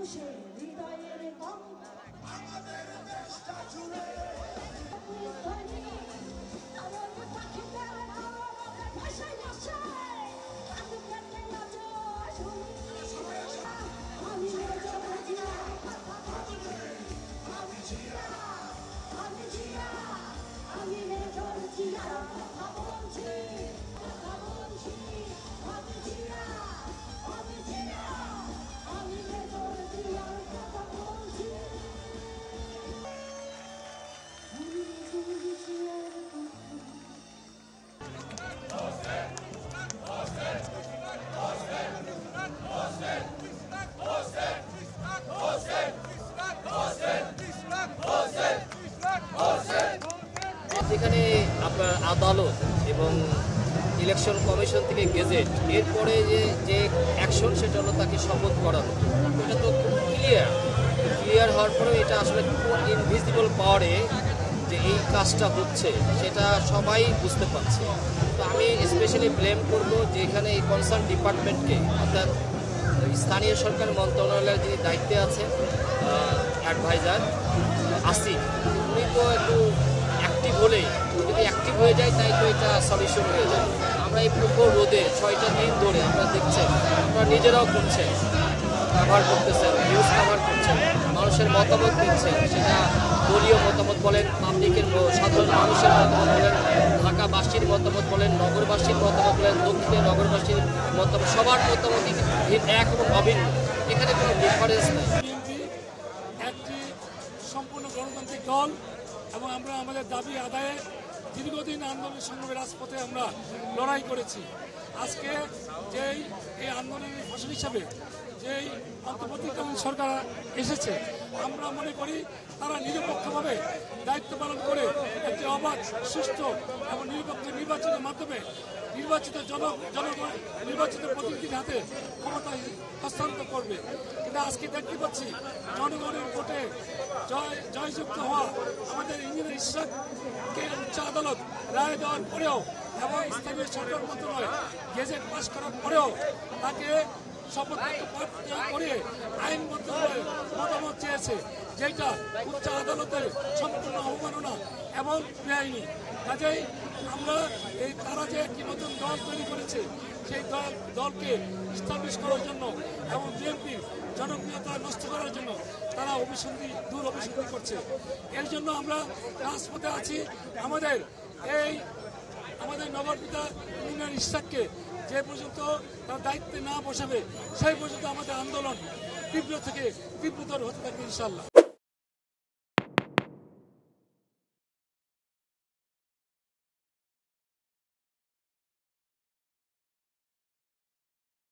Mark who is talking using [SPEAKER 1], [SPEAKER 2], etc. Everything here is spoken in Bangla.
[SPEAKER 1] মানুষের হৃদয়ের কম্প আমাদের দেশটা জুড়ে
[SPEAKER 2] যেখানে আপনার আদালত এবং ইলেকশন কমিশন থেকে গেজেট এরপরে যে অ্যাকশন সেটা হলো তাকে শপথ করানো, এটা তো খুব ক্লিয়ার হওয়ার পরেও এটা আসলে ইনভিজিবল পাওয়ারে যে এই কাজটা হচ্ছে সেটা সবাই বুঝতে পারছে। তো আমি স্পেশালি ব্লেম করব যে এখানে এই কনসার্ন ডিপার্টমেন্টকে, অর্থাৎ স্থানীয় সরকার মন্ত্রণালয়ের যিনি দায়িত্বে আছেন অ্যাডভাইজার আসিফ, উনি তো একটু অ্যাক্টিভ হলেই, যদি অ্যাক্টিভ হয়ে যায় তাই তো এটা সলিউশন হয়ে যায়। আমরা এই প্রখর রোদে 6টা দিন ধরে আমরা দেখছেন, আমরা নিজেরাও করছেন, কাভার করতেছেন, নিউজ কাভার করছেন, মানুষের মতামত দিচ্ছেন, সেটা দলীয় মতামত বলেন, পাবলিকের সাধারণ মানুষের মতামত বলেন, ঢাকাবাসীর মতামত বলেন, নগরবাসীর মতামত বলেন, দক্ষিণের নগরবাসীর মতামত, সবার মতামত এক এবং অভিন্ন, এখানে কোনো ডিফারেন্স নেই।
[SPEAKER 3] একটি সম্পূর্ণ গণতান্ত্রিক দল এবং আমরা আমাদের দাবি আদায়ে দীর্ঘদিন আন্দোলন সংগ্রামে রাজপথে আমরা লড়াই করেছি। আজকে যেই এই আন্দোলনের ফসল হিসাবে যেই অন্তর্বর্তীকালীন সরকার এসেছে, আমরা মনে করি তারা নিরপেক্ষভাবে দায়িত্ব পালন করে একটি অবাধ, সুষ্ঠু এবং নিরপেক্ষ নির্বাচনের মাধ্যমে নির্বাচিত নির্বাচিত প্রতিনিধির হাতে ক্ষমতা হস্তান্তর করবে। কিন্তু আজকে দেখতে পাচ্ছি জনগণের ভোটে জয়যুক্ত হওয়া আমাদের ইঞ্জিনিয়ার ইশরাককে উচ্চ আদালত রায় দেওয়ার পরেও এবং স্থানীয় সরকার মন্ত্রণালয় গেজেট পাস করার পরেও তাকে শপথপত্র পাঠ করে আইন মন্ত্রণালয় মতামত চেয়েছে, যেটা উচ্চ আদালতের সম্পূর্ণ অবমাননা এবং বেআইনি। কাজেই আমরা তারা যে একটি নতুন দল তৈরি করেছে, সেই দলকে স্টাবলিশ করার জন্য এবং বিএনপির জনপ্রিয়তা নষ্ট করার জন্য তারা অভিসন্ধি করছে। এর জন্য আমরা রাজপথে আছি। আমাদের নগরপিতা ইঞ্জিনিয়ার ইশরাককে যে পর্যন্ত তার দায়িত্বে না বসাবে সেই পর্যন্ত আমাদের আন্দোলন তীব্র থেকে তীব্রতর হতে থাকবে ইনশাআল্লাহ।